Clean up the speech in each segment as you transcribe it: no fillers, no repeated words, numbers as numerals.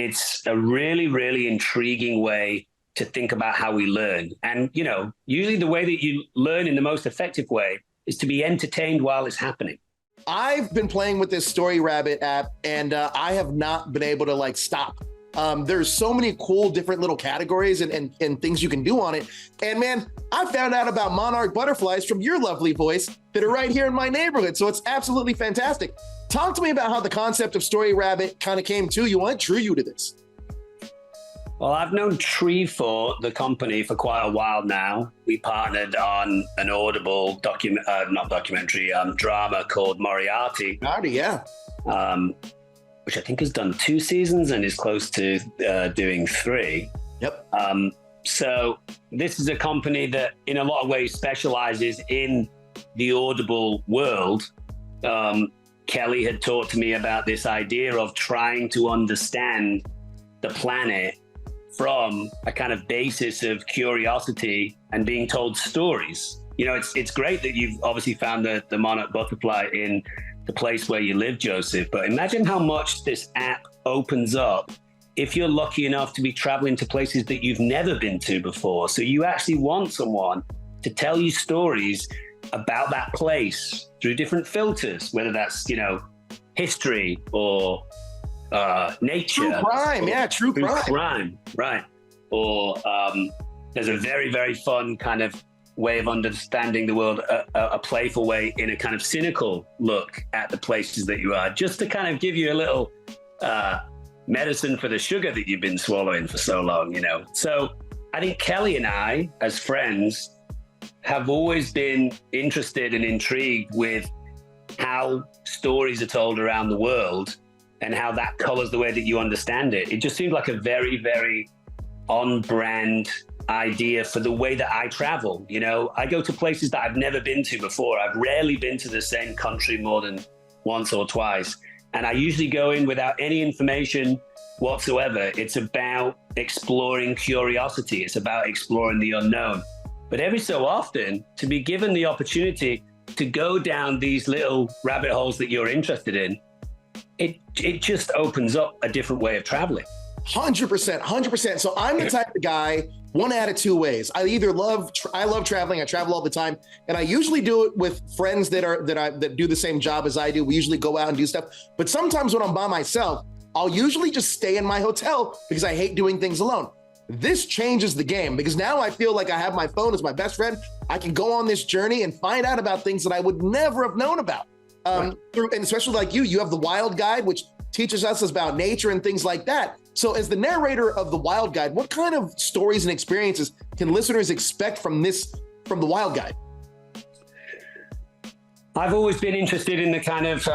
it's a really, really intriguing way to think about how we learn. And, usually the way that you learn in the most effective way is to be entertained while it's happening. I've been playing with this Storyrabbit app, and I have not been able to stop. There's so many cool different little categories and things you can do on it. And man, I found out about monarch butterflies from your lovely voice that are right here in my neighborhood. So it's absolutely fantastic. Talk to me about how the concept of Storyrabbit kind of came to you. What drew you to this? Well, I've known Treefort, the company, for quite a while now. We partnered on an Audible drama called Moriarty. Yeah. Which I think has done 2 seasons and is close to doing 3. Yep. So this is a company that in a lot of ways specializes in the Audible world. Kelly had talked to me about this idea of trying to understand the planet from a kind of basis of curiosity and being told stories. It's great that you've obviously found the monarch butterfly in the place where you live, Joseph, but imagine how much this app opens up if you're lucky enough to be traveling to places that you've never been to before. So you actually want someone to tell you stories about that place through different filters, whether that's, history or nature. True crime, true crime. Right. Or there's a very, very fun kind of way of understanding the world, a playful way in a kind of cynical look at the places that you are, just to kind of give you a little medicine for the sugar that you've been swallowing for so long, So I think Kelly and I, as friends, have always been interested and intrigued with how stories are told around the world and how that colors the way that you understand it. It just seemed like a very, very on-brand idea for the way that I travel. I go to places that I've never been to before. I've rarely been to the same country more than once or twice. And I usually go in without any information whatsoever. It's about exploring curiosity. It's about exploring the unknown. But every so often, to be given the opportunity to go down these little rabbit holes that you're interested in, it just opens up a different way of traveling. 100%. So I'm the type of guy, one out of 2 ways. I love traveling. I travel all the time, and I usually do it with friends that do the same job as I do. We usually go out and do stuff. But sometimes when I'm by myself, I'll usually just stay in my hotel because I hate doing things alone. This changes the game because now I feel like I have my phone as my best friend. I can go on this journey and find out about things that I would never have known about. And especially like you have the Wild Guide, which teaches us about nature and things like that. So as the narrator of the Wild Guide, what kind of stories and experiences can listeners expect from the Wild Guide? I've always been interested in the kind of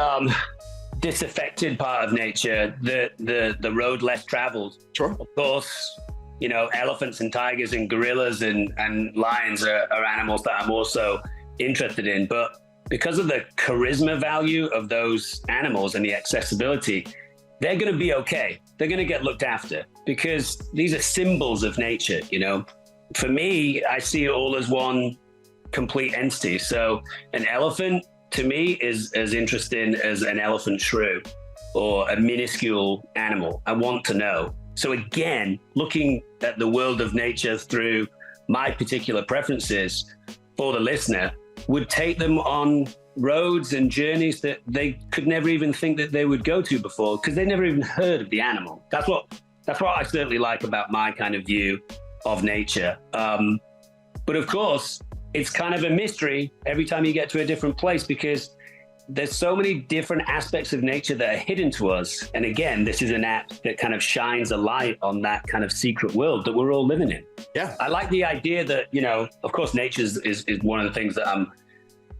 disaffected part of nature, the road less traveled. Sure. Of course, elephants and tigers and gorillas and lions are animals that I'm also interested in. But because of the charisma value of those animals and the accessibility, they're going to be okay. They're going to get looked after because these are symbols of nature. For me, I see it all as one complete entity. So an elephant to me is as interesting as an elephant shrew or a minuscule animal. I want to know. So again, looking at the world of nature through my particular preferences for the listener would take them on roads and journeys that they could never even think that they would go to before because they never even heard of the animal. That's what I certainly like about my kind of view of nature. But of course, it's kind of a mystery every time you get to a different place because there's so many different aspects of nature that are hidden to us. And again, this is an app that kind of shines a light on that kind of secret world that we're all living in. Yeah. I like the idea that, of course, nature is one of the things that I'm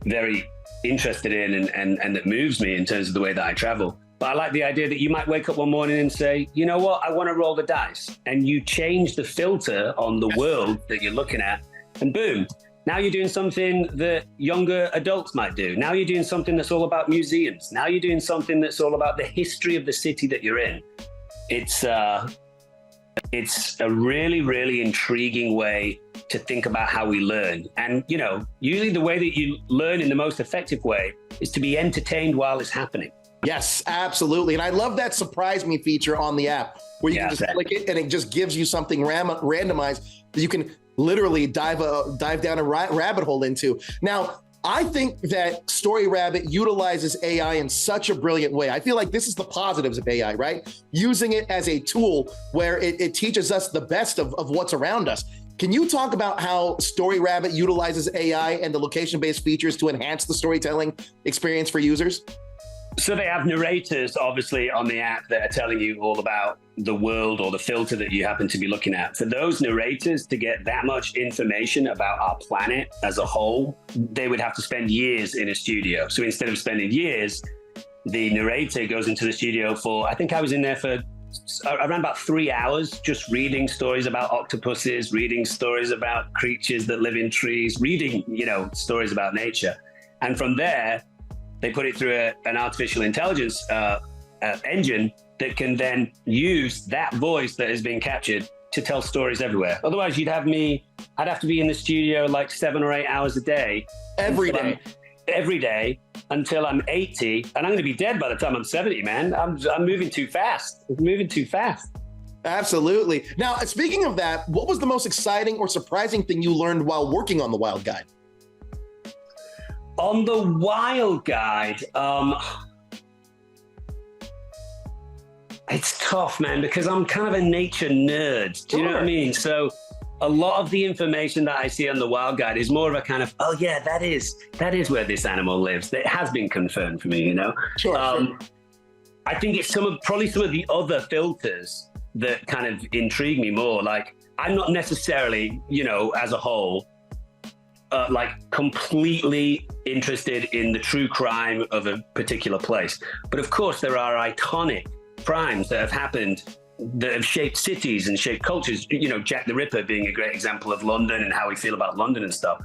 very interested in and that moves me in terms of the way that I travel. But I like the idea that you might wake up one morning and say, you know what, I want to roll the dice. And you change the filter on the world that you're looking at and boom, now you're doing something that younger adults might do. Now you're doing something that's all about museums. Now you're doing something that's all about the history of the city that you're in. It's a really, really intriguing way to think about how we learn. And, usually the way that you learn in the most effective way is to be entertained while it's happening. Yes, absolutely. And I love that surprise me feature on the app where you can just click it and it just gives you something randomized that you can literally dive down a rabbit hole into. Now, I think that Storyrabbit utilizes AI in such a brilliant way. I feel like this is the positives of AI, right? Using it as a tool where it teaches us the best of what's around us. Can you talk about how Storyrabbit utilizes AI and the location-based features to enhance the storytelling experience for users? So they have narrators, obviously, on the app that are telling you all about the world or the filter that you happen to be looking at. For those narrators to get that much information about our planet as a whole, they would have to spend years in a studio. So instead of spending years, the narrator goes into the studio for, I think I was in there for around about 3 hours, just reading stories about octopuses, reading stories about creatures that live in trees, reading, stories about nature. And from there, they put it through an artificial intelligence engine that can then use that voice that has been captured to tell stories everywhere. Otherwise, I'd have to be in the studio like 7 or 8 hours a day. Every day until I'm 80, and I'm going to be dead by the time I'm 70, man. I'm moving too fast. I'm moving too fast. Absolutely. Now, speaking of that, what was the most exciting or surprising thing you learned while working on the Wild Guide? On the Wild Guide, it's tough, man, because I'm kind of a nature nerd. Do you know what I mean? So a lot of the information that I see on the Wild Guide is more of a kind of, oh yeah, that is where this animal lives. It has been confirmed for me, Sure. I think it's probably some of the other filters that kind of intrigue me more. Like, I'm not necessarily, as a whole, completely interested in the true crime of a particular place. But of course, there are iconic crimes that have happened that have shaped cities and shaped cultures. Jack the Ripper being a great example of London and how we feel about London and stuff.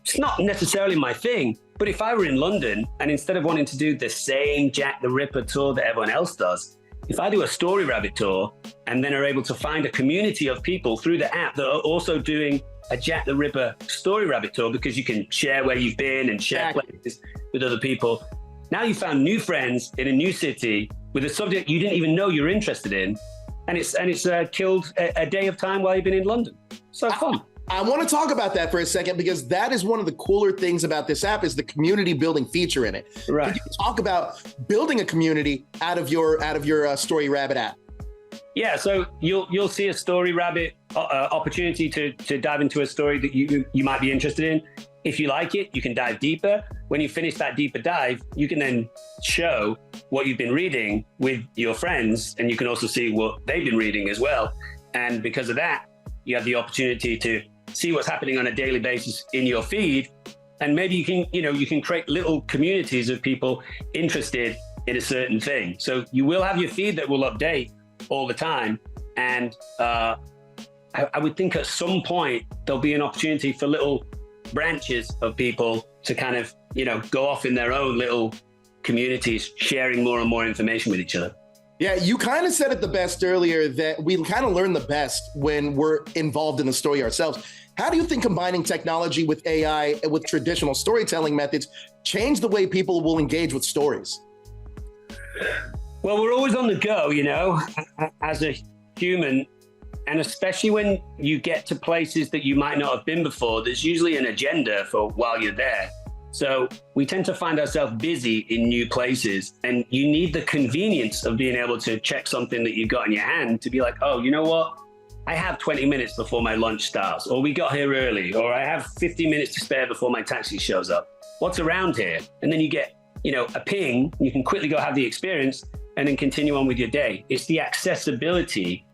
It's not necessarily my thing, but if I were in London and instead of wanting to do the same Jack the Ripper tour that everyone else does, if I do a Storyrabbit tour and then are able to find a community of people through the app that are also doing a Jack the Ripper Storyrabbit tour, because you can share where you've been and share places with other people. Now you found new friends in a new city with a subject you didn't even know you're interested in, and it's killed a day of time while you've been in London. So fun. I want to talk about that for a second, because that is one of the cooler things about this app is the community building feature in it. Right. Can you talk about building a community out of your Storyrabbit app? Yeah, so you'll see a Storyrabbit opportunity to dive into a story that you might be interested in. If you like it, you can dive deeper. When you finish that deeper dive, you can then show what you've been reading with your friends, and you can also see what they've been reading as well. And because of that, you have the opportunity to see what's happening on a daily basis in your feed. And maybe you can create little communities of people interested in a certain thing. So you will have your feed that will update all the time. And I would think at some point there'll be an opportunity for little branches of people to kind of, go off in their own little communities, sharing more and more information with each other. Yeah, you kind of said it the best earlier, that we kind of learn the best when we're involved in the story ourselves. How do you think combining technology with AI and with traditional storytelling methods change the way people will engage with stories? Well, we're always on the go, as a human, and especially when you get to places that you might not have been before, there's usually an agenda for while you're there. So we tend to find ourselves busy in new places, and you need the convenience of being able to check something that you've got in your hand to be like, oh, you know what? I have 20 minutes before my lunch starts, or we got here early, or I have 50 minutes to spare before my taxi shows up. What's around here? And then you get, a ping, you can quickly go have the experience and then continue on with your day. It's the accessibility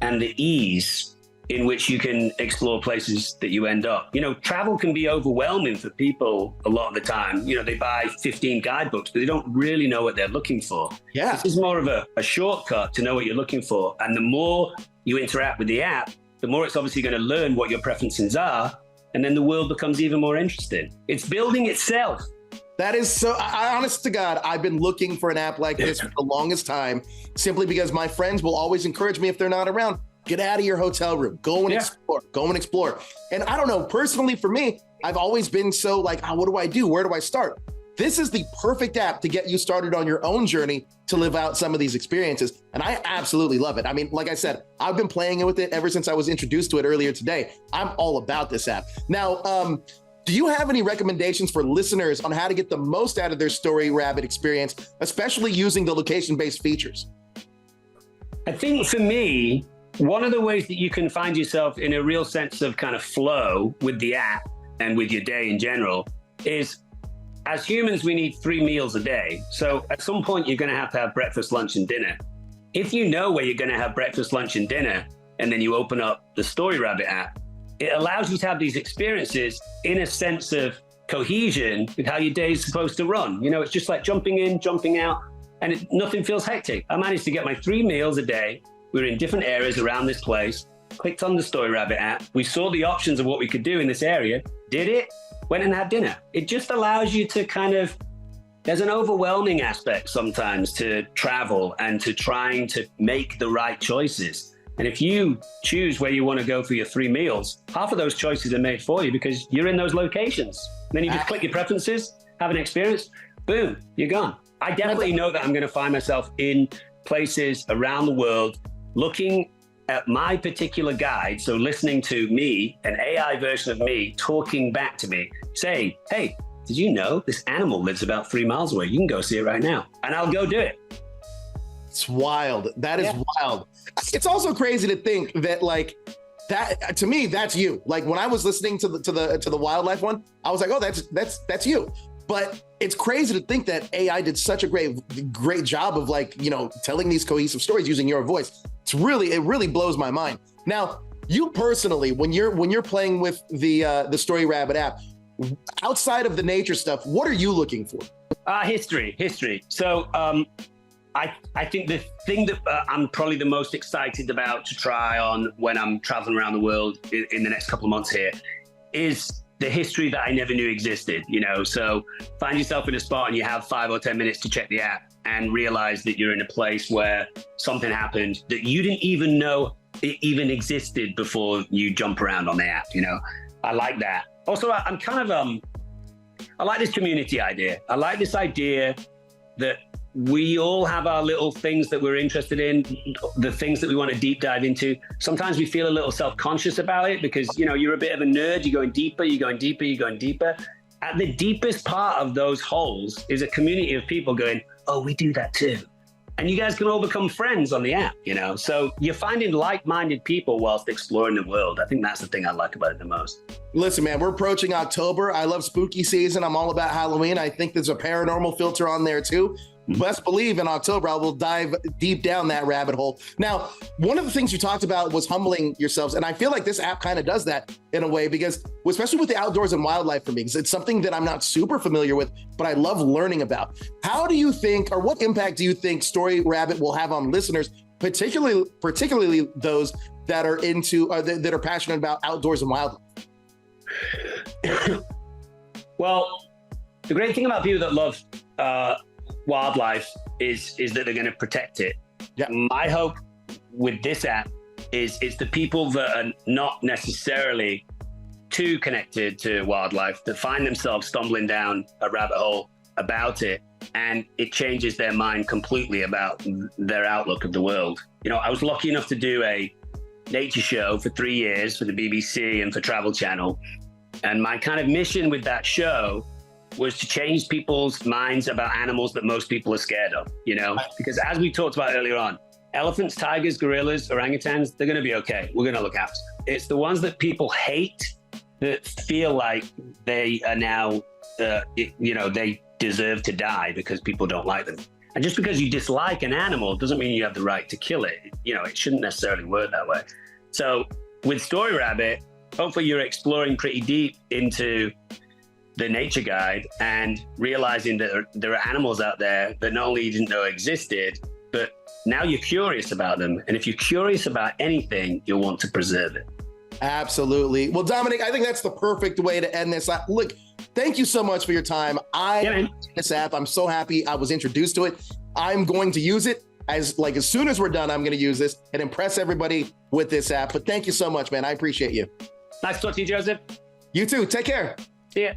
and the ease in which you can explore places that you end up. Travel can be overwhelming for people a lot of the time. They buy 15 guidebooks, but they don't really know what they're looking for. Yeah. This is more of a shortcut to know what you're looking for. And the more you interact with the app, the more it's obviously going to learn what your preferences are. And then the world becomes even more interesting. It's building itself. That is so, honest to God, I've been looking for an app like this for the longest time, simply because my friends will always encourage me if they're not around, get out of your hotel room, go and explore. And I don't know, personally for me, I've always been so like, what do I do? Where do I start? this is the perfect app to get you started on your own journey to live out some of these experiences. And I absolutely love it. I mean, like I said, I've been playing with it ever since I was introduced to it earlier today. I'm all about this app. Now, do you have any recommendations for listeners on how to get the most out of their Storyrabbit experience, especially using the location-based features? I think for me, one of the ways that you can find yourself in a real sense of kind of flow with the app and with your day in general is, as humans, we need 3 meals a day. So at some point, you're going to have breakfast, lunch, and dinner. If you know where you're going to have breakfast, lunch, and dinner, and then you open up the Storyrabbit app, it allows you to have these experiences in a sense of cohesion with how your day is supposed to run. You know, it's just like jumping in, jumping out, and nothing feels hectic. I managed to get my 3 meals a day. We were in different areas around this place, clicked on the Storyrabbit app. We saw the options of what we could do in this area, did it, went and had dinner. It just allows you to kind of, there's an overwhelming aspect sometimes to travel and to trying to make the right choices. And if you choose where you want to go for your 3 meals, half of those choices are made for you because you're in those locations. And then you just click your preferences, have an experience, boom, you're gone. I definitely know that I'm going to find myself in places around the world looking at my particular guide, so listening to me, an AI version of me, talking back to me, saying, hey, did you know this animal lives about 3 miles away? You can go see it right now. And I'll go do it. It's wild. That is wild. It's also crazy to think that, like, that, to me, that's you. Like, when I was listening to the wildlife one, I was like, oh, that's you. But it's crazy to think that AI did such a great job of, like, you know, telling these cohesive stories using your voice. It really blows my mind. Now, you personally, when you're playing with the Storyrabbit app, outside of the nature stuff, what are you looking for? History. So I think the thing that I'm probably the most excited about to try on when I'm traveling around the world in the next couple of months here is the history that I never knew existed, you know. So find yourself in a spot and you have 5 or 10 minutes to check the app and realize that you're in a place where something happened that you didn't even know it even existed before you jump around on the app, you know. I like that. Also, I'm kind of, I like this community idea. I like this idea that we all have our little things that we're interested in, the things that we want to deep dive into. Sometimes we feel a little self-conscious about it because, you know, you're a bit of a nerd, you're going deeper. At the deepest part of those holes is a community of people going, oh, we do that too. And you guys can all become friends on the app, you know? So you're finding like-minded people whilst exploring the world. I think that's the thing I like about it the most. Listen, man, we're approaching October. I love spooky season. I'm all about Halloween. I think there's a paranormal filter on there too. Best believe in October, I will dive deep down that rabbit hole. Now, one of the things you talked about was humbling yourselves. And I feel like this app kind of does that in a way, because especially with the outdoors and wildlife for me, because it's something that I'm not super familiar with, but I love learning about. How do you think, or what impact do you think Storyrabbit will have on listeners, particularly those that are into, that are passionate about outdoors and wildlife? Well, the great thing about people that love wildlife is that they're going to protect it. Yeah. My hope with this app is it's the people that are not necessarily too connected to wildlife that find themselves stumbling down a rabbit hole about it, and it changes their mind completely about their outlook of the world. You know, I was lucky enough to do a nature show for 3 years for the BBC and for Travel Channel, and my kind of mission with that show was to change people's minds about animals that most people are scared of, you know? Because as we talked about earlier on, elephants, tigers, gorillas, orangutans, they're gonna be okay. We're gonna look after them. It's the ones that people hate that feel like they are now, you know, they deserve to die because people don't like them. And just because you dislike an animal doesn't mean you have the right to kill it. You know, it shouldn't necessarily work that way. So with Storyrabbit, hopefully you're exploring pretty deep into the nature guide and realizing that there are animals out there that not only you didn't know existed, but now you're curious about them. And if you're curious about anything, you'll want to preserve it. Absolutely. Well, Dominic, I think that's the perfect way to end this. Look, thank you so much for your time. This app, I'm so happy I was introduced to it. I'm going to use it as soon as we're done. I'm going to use this and impress everybody with this app. But thank you so much, man. I appreciate you. Nice to talk to you, Joseph. You too. Take care. See ya.